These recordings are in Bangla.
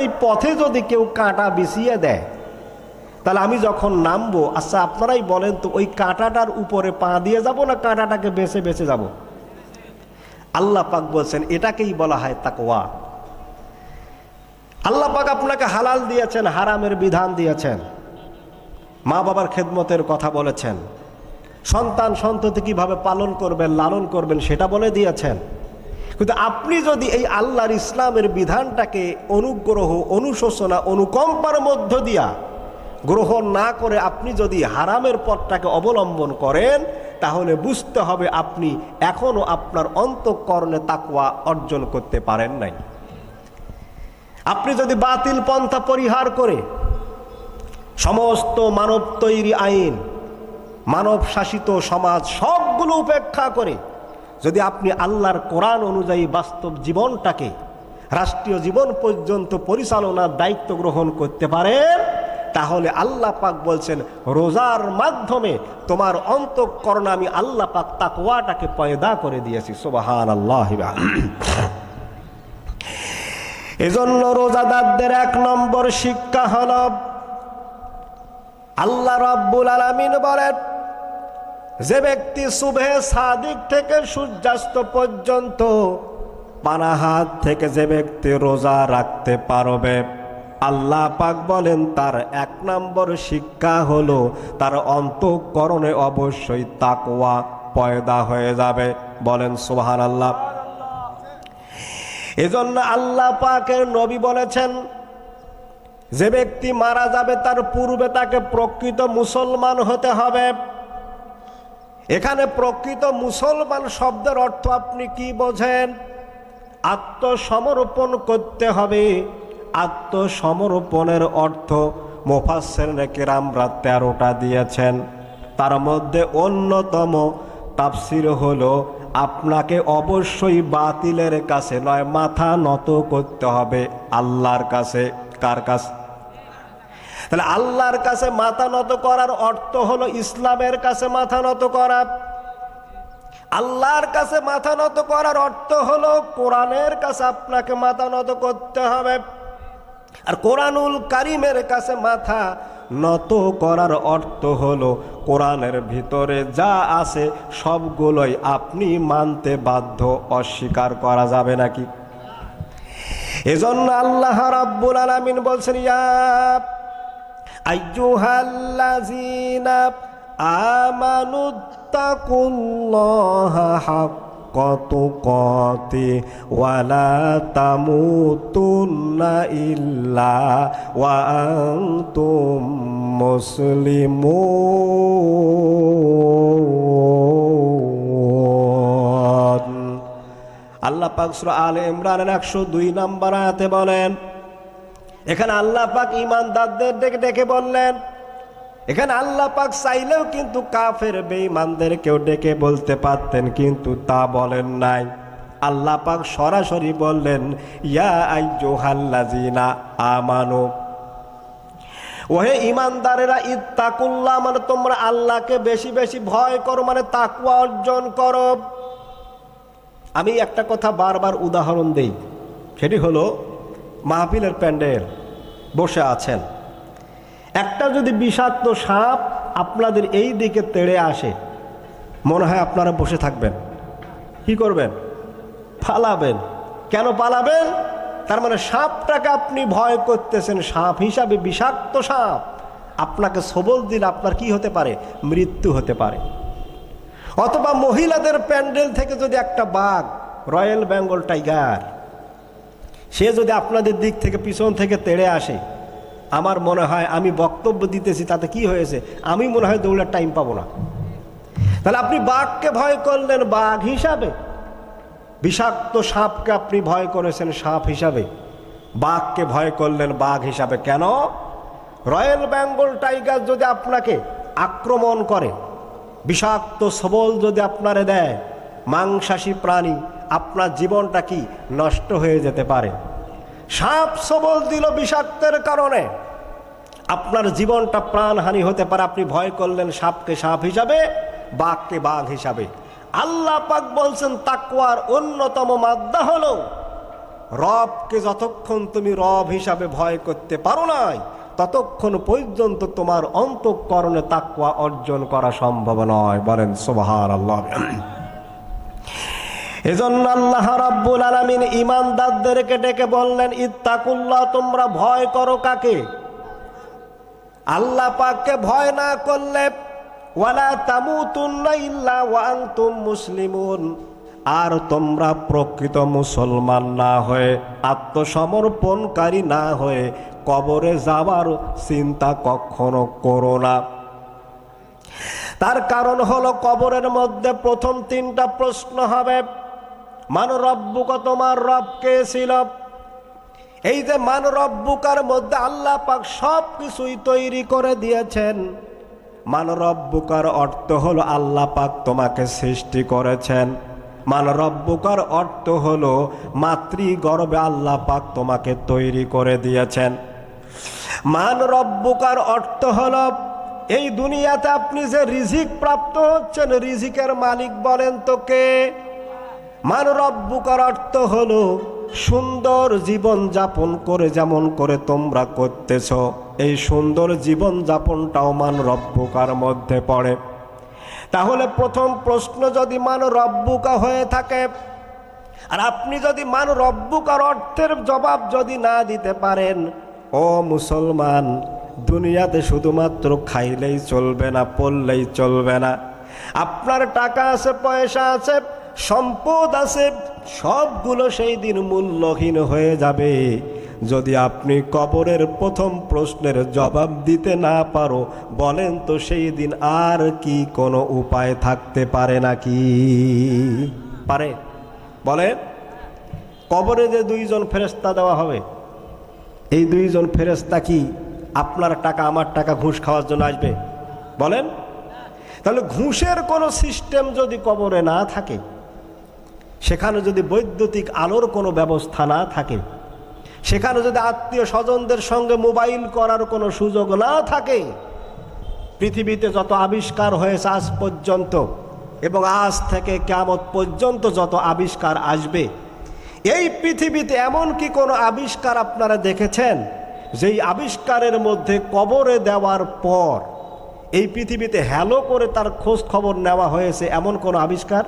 এই পথে যদি কেউ কাঁটা বিছিয়ে দেয়, তাহলে আমি যখন নামবো, আচ্ছা আপনারাই বলেন তো, ওই কাঁটাটার উপরে পা দিয়ে যাব না কাঁটাটাকে বেছে বেছে যাব? আল্লাহ পাক বলছেন এটাকেই বলা হয় তাকওয়া। আল্লাহ পাক আপনাকে হালাল দিয়েছেন, হারামের বিধান দিয়েছেন, মা বাবার খেদমতের কথা বলেছেন, সন্তান সন্ততি কিভাবে পালন করবেন লালন করবেন সেটা বলে দিয়েছেন। কিন্তু আপনি যদি এই আল্লাহর ইসলামের বিধানটাকে অনুগ্রহ, অনুশোচনা, অনুকম্পার মধ্য দিয়া গ্রহণ না করে আপনি যদি হারামের পথটাকে অবলম্বন করেন, তাহলে বুঝতে হবে আপনি এখনো আপনার অন্তঃকরণে তাকওয়া অর্জন করতে পারেন নাই। আপনি যদি বাতিল পন্থা পরিহার করে সমস্ত মানব তৈরি আইন, মানব শাসিত সমাজ সবগুলো উপেক্ষা করে যদি আপনি আল্লাহর কোরআন অনুযায়ী বাস্তব জীবনটাকে রাষ্ট্রীয় জীবন পর্যন্ত পরিচালনার দায়িত্ব গ্রহণ করতে পারেন, তাহলে আল্লাহ পাক বলছেন রোজার মাধ্যমে তোমার অন্তঃকরণে আমি আল্লাহ পাক তাকওয়াটাকে পয়দা করে দিয়েছি। সুবহানাল্লাহ। এজন্য রোজাদারদের 1 নম্বর শিক্ষা হল, আল্লাহ রাব্বুল আলামিন বলেন যে ব্যক্তি সুবহে সাদিক থেকে সূর্যাস্ত পর্যন্ত পানাহার থেকে যে ব্যক্তি রোজা রাখতে পারবে, আল্লাহ পাক বলেন তার 1 নম্বর শিক্ষা হলো তার অন্তঃকরণে অবশ্যই তাকওয়া পয়দা হয়ে যাবে। বলেন সুবহানাল্লাহ। এজন্য আল্লাহ পাকের নবী বলেছেন যে ব্যক্তি মারা যাবে তার পূর্বে তাকে প্রকৃত মুসলমান হতে হবে। এখানে প্রকৃত মুসলমান শব্দের অর্থ আপনি কি বোঝেন? আত্মসমর্পণ করতে হবে। আত্মসমর্পণের অর্থ মুফাসসিরিনে কেরামরা 13টা দিয়েছেন। তার মধ্যে অন্যতম তাফসীর হলো আপনাকে অবশ্যই বাতিলের কাছে নয়, মাথা নত করতে হবে আল্লাহর কাছে। কার কাছে? তাহলে আল্লাহর কাছে মাথা নত করার অর্থ হলো ইসলামের কাছে মাথা নত করা। আল্লাহর কাছে মাথা নত করার অর্থ হলো কোরআনের কাছে আপনাকে মাথা নত করতে হবে। আর কোরআনুল কারীমের কাছে মাথা নত করার অর্থ হলো কোরআনের ভিতরে যা আছে সবগুলোই আপনি মানতে বাধ্য, অস্বীকার করা যাবে নাকি? এজন্য আল্লাহ রাব্বুল আলামিন বলছেন ইয়া আইয়ুহাল্লাযীনা আমানুত্তাকুল্লাহা হাক্কা তুকাতিহি ওয়া লা তামুতুন্না ইল্লা ওয়া আনতুম মুসলিমুন। আল্লাহ পাক সূরা আলে ইমরানের 102 নম্বর আয়াতে বলেন, এখানে আল্লাহ পাক ঈমানদারদের ডেকে বললেন। এখানে আল্লাহ পাক চাইলেও কিন্তু কাফের বেঈমানদেরকেও ডেকে বলতে পারতেন, কিন্তু তা বলেন নাই। আল্লাহ পাক সরাসরি বললেন ইয়া আইয়ুহাল্লাযীনা আমানু, ওহে ঈমানদারেরা, ইত্তাকুল্লাহ মানে তোমরা আল্লাহকে বেশি বেশি ভয় করো, মানে তাকওয়া অর্জন করো। আমি একটা কথা বারবার উদাহরণ দেই, সেটি হলো মাহফিলের প্যান্ডেল বসে আছেন, একটা যদি বিষাক্ত সাপ আপনাদের এই দিকে তেড়ে আসে, মনে হয় আপনারা বসে থাকবেন? কি করবেন? পালাবেন। কেন পালাবেন? তার মানে সাপটাকে আপনি ভয় করতেছেন, সাপ হিসাবে বিষাক্ত সাপ আপনাকে সবল দিলে আপনার কি হতে পারে? মৃত্যু হতে পারে। অথবা মহিলাদের প্যান্ডেল থেকে যদি একটা বাঘ, রয়্যাল বেঙ্গল টাইগার, সে যদি আপনাদের দিক থেকে পিছন থেকে তেড়ে আসে, আমার মনে হয় আমি বক্তব্য দিতেছি তাতে কি হয়েছে, আমি মনে হয় দৌড়ার টাইম পাবো না। তাহলে আপনি বাঘকে ভয় করলেন বাঘ হিসাবে, বিষাক্ত সাপকে আপনি ভয় করেছেন সাপ হিসাবে, বাঘকে ভয় করলেন বাঘ হিসাবে। কেন? রয়্যাল বেঙ্গল টাইগার যদি আপনাকে আক্রমণ করে, বিষাক্ত সবল যদি আপনারে দেয়, মাংসাশী প্রাণী, আপনার জীবনটা কি নষ্ট হয়ে যেতে পারে। সাপ সবল দিল বিষাক্তের কারণে, আপনার জীবনটা প্রাণহানি হতে পারে। আপনি ভয় করলেন সাপকে সাপ হিসাবে, বাঘকে বাঘ হিসাবে। আল্লাহ পাক বলছেন তাকওয়ার অন্যতম মাদ্দা হলো রবকে যতক্ষণ তুমি রব হিসাবে ভয় করতে পারো নাই, ততক্ষণ পর্যন্ত তোমার অন্তঃকরণে তাকওয়া অর্জন করা সম্ভব নয়। বলেন সুবহানাল্লাহ। এজন্য আল্লাহ রাব্বুল আলামিন ঈমানদারদেরকে ডেকে বললেন, ইত্তাকুল্লাহ, তোমরা ভয় করো কাকে? আল্লাহ পাককে ভয় না করলে, ওয়ালা তামুতুন্না ইল্লা ওয়া আনতুম মুসলিমুন, আর তোমরা প্রকৃত মুসলমান না হয়ে, আত্মসমর্পণকারী না হয়ে কবরে যাবার চিন্তা কখনো করো না। তার কারণ হলো, কবরের মধ্যে প্রথম 3টা প্রশ্ন হবে। মান রব্বুকা, তোমার রব কে ছিল? এই যে মান রব্বুকার মধ্যে আল্লাহ পাক সব কিছুই তৈরি করে দিয়েছেন। মান রব্বুকার অর্থ হলো আল্লাহ পাক তোমাকে সৃষ্টি করেছেন। মান রব্বুকার অর্থ হলো মাতৃগর্ভে আল্লাহ পাক তোমাকে তৈরি করে দিয়েছেন। মান রব্বুকার অর্থ হলো এই দুনিয়াতে আপনি যে রিজিক প্রাপ্ত হচ্ছেন, রিজিকের মালিক বলেন তো কে? মান রব্বুকার অর্থ হলো সুন্দর জীবন যাপন করে যেমন করে তোমরা করতেছ, এই সুন্দর জীবন যাপনটাও মান রব্বুকার মধ্যে পড়ে। তাহলে প্রথম প্রশ্ন যদি মান রব্বুকা হয়ে থাকে, আর আপনি যদি মান রব্বুকার অর্থের জবাব যদি না দিতে পারেন, ও মুসলমান, দুনিয়াতে শুধুমাত্র খাইলেই চলবে না, পড়লেই চলবে না। আপনার টাকা আছে, পয়সা আছে, সম্পদ আছে, সবগুলো সেই দিন মূল্যহীন হয়ে যাবে যদি আপনি কবরের প্রথম প্রশ্নের জবাব দিতে না পারো। বলেন তো সেই দিন আর কি কোনো উপায় থাকতে পারে নাকি? পারে? বলেন। কবরে যে 2জন ফেরেশতা দেওয়া হবে, এই 2জন ফেরেশতা কি আপনার টাকা আমার টাকা ঘুষ খাওয়ার জন্য আসবে? বলেন। তাহলে ঘুষের কোনো সিস্টেম যদি কবরে না থাকে, সেখানে যদি বৈদ্যুতিক আলোর কোনো ব্যবস্থা না থাকে, সেখানে যদি আত্মীয় স্বজনদের সঙ্গে মোবাইল করার কোনো সুযোগ না থাকে, পৃথিবীতে যত আবিষ্কার হয়েছে আজ পর্যন্ত এবং আজ থেকে কিয়ামত পর্যন্ত যত আবিষ্কার আসবে, এই পৃথিবীতে এমন কি কোনো আবিষ্কার আপনারা দেখেছেন যেই আবিষ্কারের মধ্যে কবরে দেওয়ার পর এই পৃথিবীতে হ্যালো করে তার খোঁজ খবর নেওয়া হয়েছে এমন কোনো আবিষ্কার?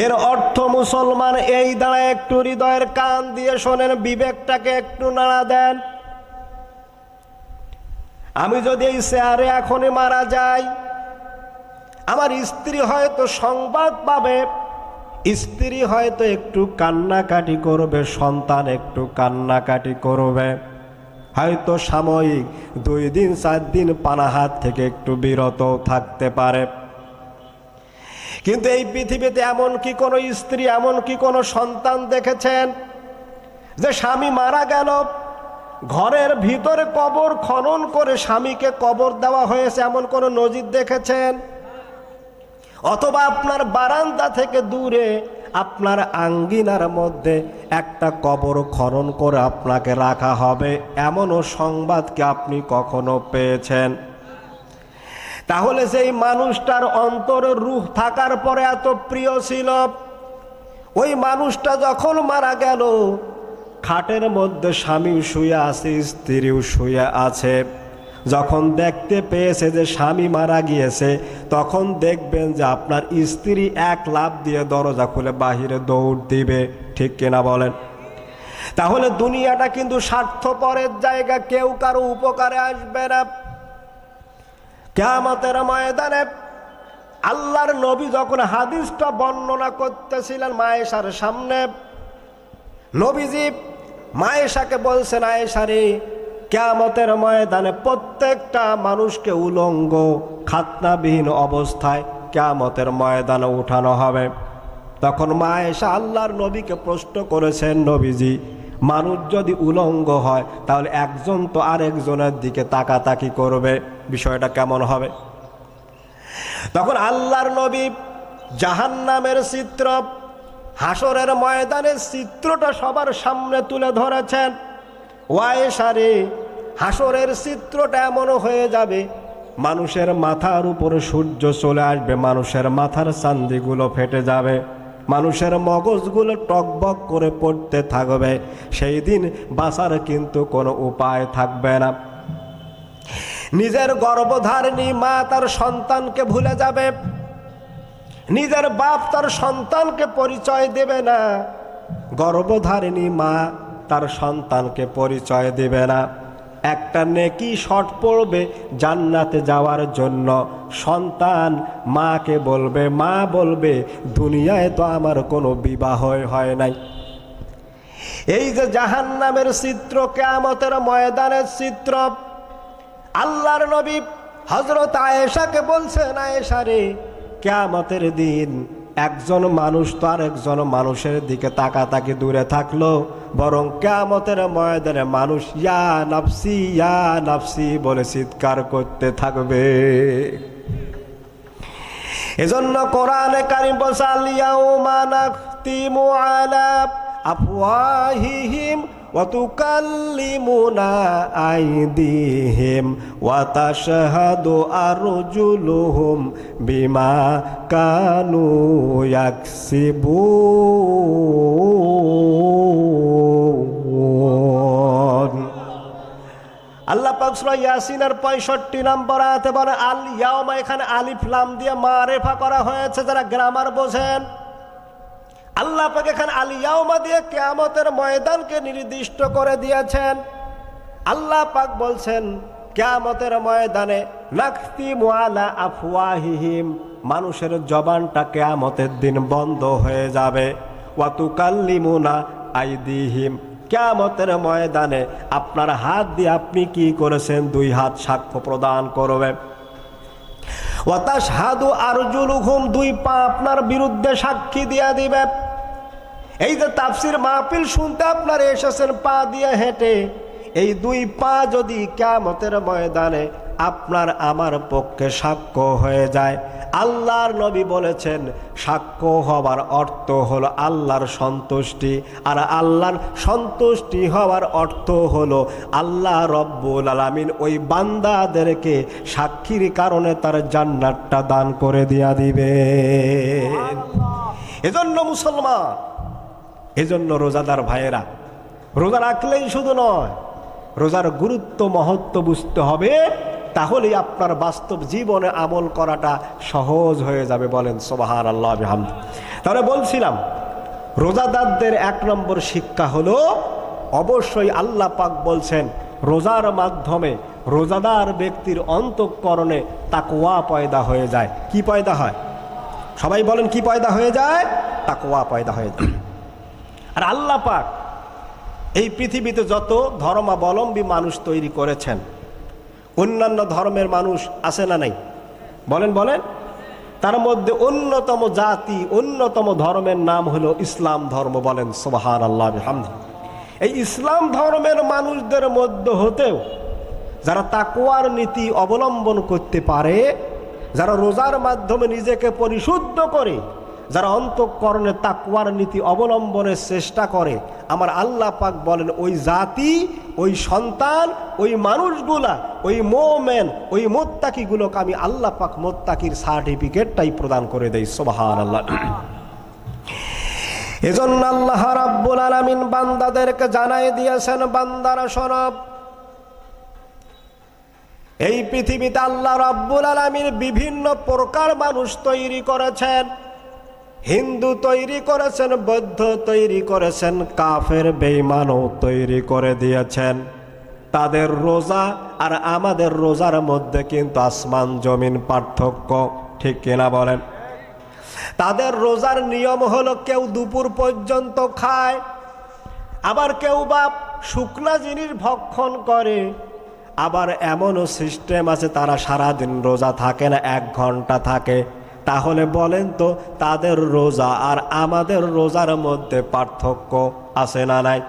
এর অর্থ মুসলমান, এই দাঁড়ায় একটু হৃদয়ের কান দিয়ে শোনেন, বিবেকটাকে একটু নাড়া দেন। আমি যদি এই চেয়ারে এখনই মারা যাই, আমার স্ত্রী হয়তো সংবাদ পাবে, স্ত্রী হয়তো একটু কান্নাকাটি করবে, সন্তান একটু কান্নাকাটি করবে, হয়তো সাময়িক 2 দিন 4 দিন পানাহার থেকে একটু বিরত থাকতে পারে। কিন্তু এই পৃথিবীতে এমন কি কোনো স্ত্রী, এমন কি কোনো সন্তান দেখেছেন যে স্বামী মারা গেল, ঘরের ভিতরে কবর খনন করে স্বামীকে কবর দেওয়া হয়েছে, এমন কোনো নজির দেখেছেন? অথবা আপনার বারান্দা থেকে দূরে আপনার আঙ্গিনার মধ্যে একটা কবর খনন করে আপনাকে রাখা হবে, এমনও সংবাদ কি আপনি কখনো পেয়েছেন? তাহলে সেই মানুষটার অন্তরে রূহ থাকার পরে এত প্রিয় ছিল, ওই মানুষটা যখন মারা গেল, খাটের মধ্যে স্বামী শুয়ে আছে, স্ত্রীও শুয়ে আছে, যখন দেখতে পেয়েছে যে স্বামী মারা গিয়েছে, তখন দেখবেন যে আপনার স্ত্রী 1 লাফ দিয়ে দরজা খুলে বাহিরে দৌড় দিবে। ঠিক কিনা বলেন? তাহলে দুনিয়াটা কিন্তু স্বার্থপরের জায়গা, কেউ কারো উপকারে আসবে না। কিয়ামতের ময়দানে আল্লাহর নবী যখন হাদিসটা বর্ণনা করতেছিলেন মায়েশার সামনে, নবীজি মায়েশাকে বলছেন, আয়েশা রে, কিয়ামতের ময়দানে প্রত্যেকটা মানুষকে উলঙ্গ খাতনাবিহীন অবস্থায় কিয়ামতের ময়দানে উঠানো হবে। তখন মায়েশা আল্লাহর নবীকে প্রশ্ন করেছেন, নবীজি, মানুষ যদি উলঙ্গ হয় তাহলে একজন তো আরেকজনের দিকে তাকাতাকি করবে, বিষয়টা কেমন হবে? তখন আল্লাহর নবী জাহান্নামের চিত্র, হাসরের ময়দানের চিত্রটা সবার সামনে তুলে ধরেছেন। আয়েশা রে, হাসরের চিত্রটা এমনও হয়ে যাবে, মানুষের মাথার উপরে সূর্য চলে আসবে, মানুষের মাথার চান্দিগুলো ফেটে যাবে, মানুষের মগজগুলো টকবক করে পড়তে থাকবে, সেই দিন বাঁচার কিন্তু কোনো উপায় থাকবে না। নিজের গর্ভধারিণী মা তার সন্তানকে ভুলে যাবে, নিজের বাপ তার সন্তানকে পরিচয় দেবে না, গর্ভধারিণী মা তার সন্তানকে পরিচয় দেবে না। একটা নেকি শর্ট পড়বে জান্নাতে যাওয়ার জন্য, সন্তান মাকে বলবে, মা বলবে দুনিয়ায় তো আমার কোনো বিবাহ হয় নাই। এই যে জাহান্নামের চিত্র, কিয়ামতের ময়দানের চিত্র, আল্লাহর নবী হযরত আয়েশাকে বলছেন, আয়েশা রে, কিয়ামতের দিন একজন মানুষ তো আর একজন মানুষের দিকে তাকাতাকি দূরে থাকলো, বরং কিয়ামতের ময়দানে মানুষ ইয়া নাফসি বলে চিৎকার করতে থাকবে। এজন্য কোরআনে কারীম বলছে, আল ইয়াউমা নাখতিমু আলা আফওয়াহিহিম ওয়া তুকাল্লিমুনা আইদিহিম ওয়া তাশহাদু আরজুলুহুম বিমা কানু ইয়াকসিবুন। আল্লাহ পাক সূরা ইয়াসিনের 65 নম্বর আয়াতে বলে, আল ইয়াউমা, এখানে আলিফ লাম দিয়ে মারিফা করা হয়েছে, যারা গ্রামার বোঝেন। আল্লাহ পাক এখানে আল ইয়াউমা দিয়ে কিয়ামতের ময়দানকে নির্দিষ্ট করে দিয়েছেন। আল্লাহ পাক বলছেন, কিয়ামতের ময়দানে নাখতিমু আলা আফওয়াহিহিম, মানুষের জবানটা কিয়ামতের দিন বন্ধ হয়ে যাবে। ওয়া তুকাল্লিমুনা আইদিহিম, কিয়ামতের ময়দানে আপনার হাত দিয়ে আপনি কি করেছেন, দুই হাত সাক্ষ্য প্রদান করবে। ওয়া তাশহাদু আরজুলুহুম, দুই পা আপনার বিরুদ্ধে সাক্ষী দিয়ে দিবে। এই যে তাফসীর মাহফিল শুনতে আপনারা এসেছেন পা দিয়ে হেঁটে, এই দুই পা যদি কিয়ামতের ময়দানে আপনার আমার পক্ষে সাক্ষ্য হয়ে যায়, আল্লাহর নবী বলেছেন সাক্ষ্য হওয়ার অর্থ হলো আল্লাহর সন্তুষ্টি, আর আল্লাহর সন্তুষ্টি হওয়ার অর্থ হলো আল্লাহ রব্বুল আলামিন ওই বান্দাদেরকে সাক্ষীর কারণে তার জান্নাতটা দান করে দিয়া দিবে। এজন্য মুসলমান, এজন্য রোজাদার ভাইয়েরা, রোজা রাখলেই শুধু নয়, রোজার গুরুত্ব মহত্ব বুঝতে হবে, তাহলেই আপনার বাস্তব জীবনে আমল করাটা সহজ হয়ে যাবে। বলেন সুবহানাল্লাহ বিহামদি। তাহলে বলছিলাম, রোজাদারদের 1 নম্বর শিক্ষা হলো, অবশ্যই আল্লাহ পাক বলছেন রোজার মাধ্যমে রোজাদার ব্যক্তির অন্তঃকরণে তাকওয়া পয়দা হয়ে যায়। কি পয়দা হয়? সবাই বলেন, কি পয়দা হয়ে যায়? তাকওয়া পয়দা হয়ে যায়। আর আল্লাহ পাক এই পৃথিবীতে যত ধর্মাবলম্বী মানুষ তৈরি করেছেন, অন্যান্য ধর্মের মানুষ আছে না নাই? বলেন বলেন। তার মধ্যে অন্যতম জাতি, অন্যতম ধর্মের নাম হলো ইসলাম ধর্ম। বলেন সুবহানাল্লাহ বিহামদি। এই ইসলাম ধর্মের মানুষদের মধ্যে হতেও যারা তাকওয়ার নীতি অবলম্বন করতে পারে, যারা রোজার মাধ্যমে নিজেকে পরিশুদ্ধ করে, যারা অন্তঃকরণে তাকওয়ার নীতি অবলম্বনের চেষ্টা করে, আমার আল্লাহ পাক বলেন ওই জাতি, ওই সন্তান, ওই মানুষগুলা, ওই মোমেন, ওই মুত্তাকিগুলোকে আমি আল্লাহ পাক মুত্তাকির সার্টিফিকেটটাই প্রদান করে দেই। সুবহানাল্লাহ। এজন্য আল্লাহ রাব্বুল আলামিন বান্দাদেরকে জানাই দিয়েছেন, বান্দারা শোনো, এই পৃথিবীতে আল্লাহ রাব্বুল আলামিন বিভিন্ন প্রকার মানুষ তৈরি করেছেন। হিন্দু তৈরি করেছেন, বৌদ্ধ তৈরি করেছেন, কাফের বেঈমানও তৈরি করে দিয়েছেন। তাদের রোজা আর আমাদের রোজার মধ্যে কিন্তু আসমান জমিন পার্থক্য, ঠিক কিনা বলেন? তাদের রোজার নিয়ম হলো কেউ দুপুর পর্যন্ত খায়, আবার কেউ বা শুকনা জিনিস ভক্ষণ করে, আবার এমনও সিস্টেম আছে তারা সারাদিন রোজা থাকে না, 1 ঘন্টা থাকে। তাহলে বলেন তো, তাদের রোজা আর আমাদের রোজার মধ্যে পার্থক্য আছে না নাই?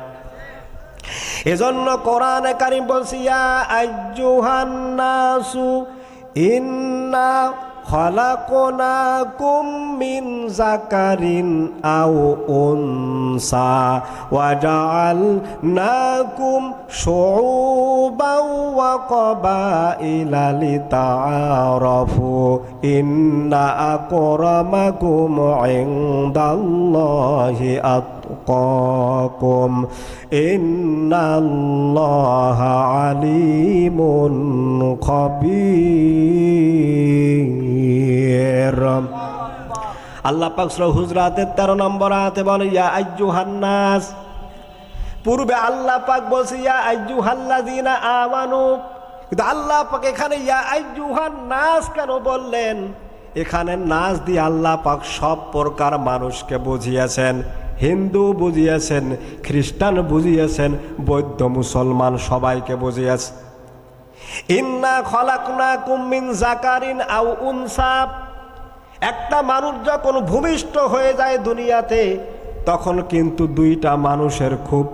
এজন্য কোরআনে কারীম বলছে, ইয়া আইয়ুহান নাসু ইন্না খলাকনাকুম মিন যাকারিন আও উনসা ওয়া জাআলনাকুম শুউবান ওয়া ক্বাবাইলা লিতাআরাফু ইন্না আকরামাকুম ইনদাল্লাহি আতকাকুম ইন্নাল্লাহা আলিমুন খাবীর। আল্লাহ পাক সূরা হুজরাতের 13 নম্বর আয়াতে বলে ইয়া আইয়ুহান নাস। পূর্বে আল্লাহ পাক বলছে ইয়া আইয়ুহাল্লাযীনা আমানু, কিন্তু আল্লাহ পাক এখানে ইয়া আইয়ুহান নাস কেন বললেন? এখানে নাস দিয়ে আল্লাহ পাক সব প্রকার মানুষকে বুঝিয়েছেন। হিন্দু বুঝিয়েছেন, খ্রিস্টান বুঝিয়েছেন, বৌদ্ধ মুসলমান সবাইকে বুঝিয়েছেন। ইন্না খলাকনাকুম মিন যাকারিন আও উনসা, একটা মানুষ যখন ভূমিষ্ঠ হয়ে যায় দুনিয়াতে তখন কিন্তু দুইটা মানুষের খুব